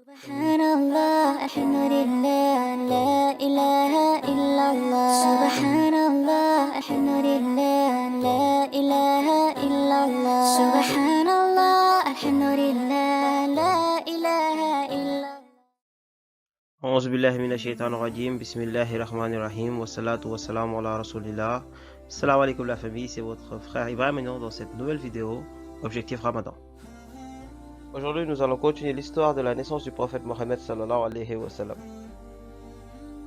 سبحان الله الحمد لله لا إله إلا الله سبحان الله الحمد لله لا إله إلا الله سبحان الله الحمد لله لا إله إلا الله أعوذ بالله من الشيطان الرجيم بسم الله الرحمن الرحيم والصلاة والسلام على رسول الله. Salam alaikum la famille, c'est votre frère Ibrahim maintenant dans cette nouvelle vidéo Objectif Ramadan. Aujourd'hui nous allons continuer l'histoire de la naissance du prophète Mohammed sallallahu alayhi wa sallam.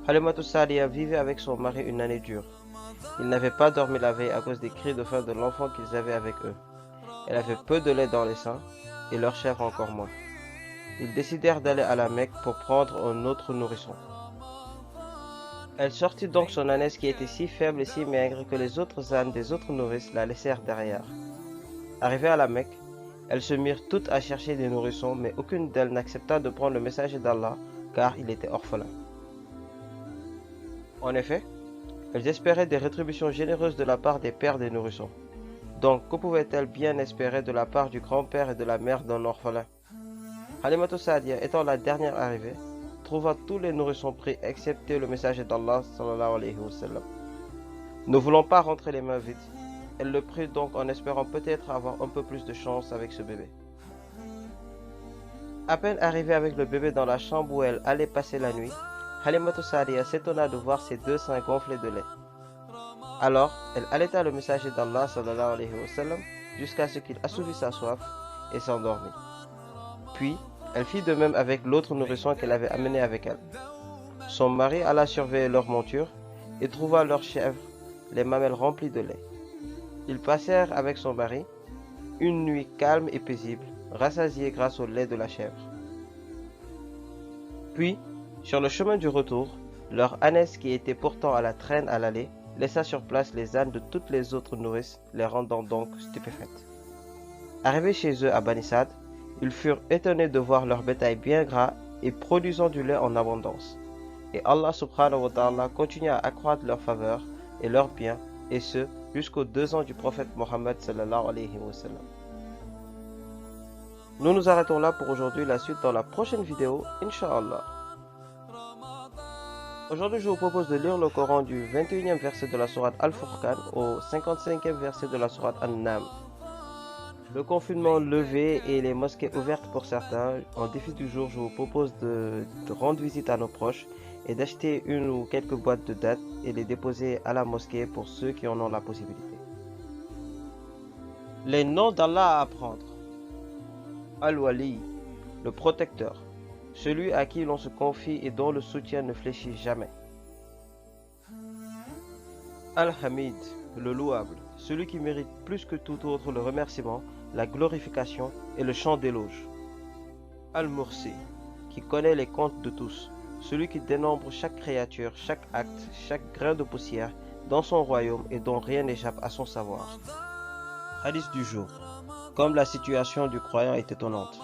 Halimatu Sa'diya vivait avec son mari une année dure. Ils n'avaient pas dormi la veille à cause des cris de faim de l'enfant qu'ils avaient avec eux. Elle avait peu de lait dans les seins et leur chèvre encore moins. Ils décidèrent d'aller à la Mecque pour prendre un autre nourrisson. Elle sortit donc son ânesse qui était si faible et si maigre que les autres ânes des autres nourrices la laissèrent derrière. Arrivées à la Mecque, elles se mirent toutes à chercher des nourrissons, mais aucune d'elles n'accepta de prendre le messager d'Allah, car il était orphelin. En effet, elles espéraient des rétributions généreuses de la part des pères des nourrissons. Donc, que pouvaient-elles bien espérer de la part du grand-père et de la mère d'un orphelin? Halimatu Sa'diya, étant la dernière arrivée, trouva tous les nourrissons pris excepté le messager d'Allah sallallahu alayhi wa sallam. Ne voulant pas rentrer les mains vides, elle le prit donc en espérant peut-être avoir un peu plus de chance avec ce bébé. À peine arrivée avec le bébé dans la chambre où elle allait passer la nuit, Halimatu Sa'diya s'étonna de voir ses deux seins gonflés de lait. Alors, elle allaita le messager d'Allah sallallahu alayhi wa sallam jusqu'à ce qu'il assouvît sa soif et s'endormit. Puis, elle fit de même avec l'autre nourrisson qu'elle avait amené avec elle. Son mari alla surveiller leur monture et trouva leur chèvre, les mamelles remplies de lait. Ils passèrent avec son mari une nuit calme et paisible, rassasiés grâce au lait de la chèvre. Puis, sur le chemin du retour, leur ânesse qui était pourtant à la traîne à l'aller, laissa sur place les ânes de toutes les autres nourrices, les rendant donc stupéfaites. Arrivés chez eux à Bani Sa'd, ils furent étonnés de voir leur bétail bien gras et produisant du lait en abondance. Et Allah subhanahu wa ta'ala continua à accroître leur faveur et leur bien, et ce, jusqu'aux 2 ans du prophète Mohammed sallallahu alayhi wa sallam. Nous nous arrêtons là pour aujourd'hui, la suite dans la prochaine vidéo, Inch'Allah. Aujourd'hui, je vous propose de lire le Coran du 21e verset de la sourate Al-Furqan au 55e verset de la sourate An-Nam. Le confinement levé et les mosquées ouvertes pour certains, en défi du jour, je vous propose de rendre visite à nos proches et d'acheter une ou quelques boîtes de dattes et les déposer à la mosquée pour ceux qui en ont la possibilité. Les noms d'Allah à apprendre. Al-Wali, le protecteur, celui à qui l'on se confie et dont le soutien ne fléchit jamais. Al-Hamid, le louable, celui qui mérite plus que tout autre le remerciement, la glorification et le chant d'éloge. Al-Mursi, qui connaît les comptes de tous, celui qui dénombre chaque créature, chaque acte, chaque grain de poussière dans son royaume et dont rien n'échappe à son savoir. Hadith du jour. Comme la situation du croyant est étonnante.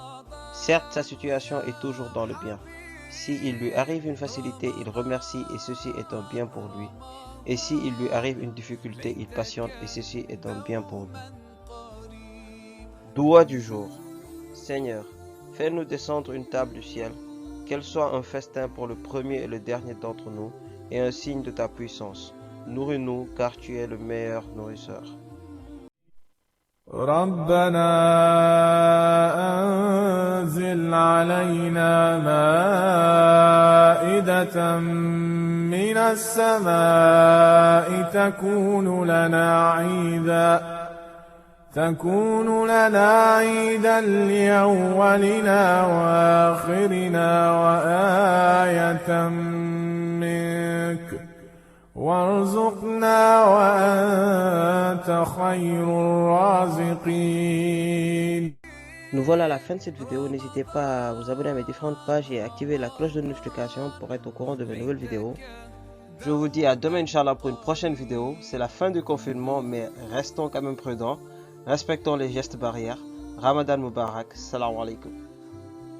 Certes, sa situation est toujours dans le bien. S'il lui arrive une facilité, il remercie et ceci est un bien pour lui. Et s'il lui arrive une difficulté, il patiente et ceci est un bien pour lui. Doua du jour. Seigneur, fais-nous descendre une table du ciel, qu'elle soit un festin pour le premier et le dernier d'entre nous, et un signe de ta puissance. Nourris-nous, car tu es le meilleur nourrisseur. ربنا أنزل علينا مائدة من السماء تكون لنا عيدا لأولنا وآخرنا وآية منك وارزقنا وأنت خير الرازقين. Nous voilà à la fin de cette vidéo. N'hésitez pas à vous abonner à mes différentes pages et à activer la cloche de notification pour être au courant de mes nouvelles vidéos. Je vous dis à demain Inch'Allah pour une prochaine vidéo. C'est la fin du confinement, mais restons quand même prudents. Respectons les gestes barrières. Ramadan Mubarak. Salam alaikum.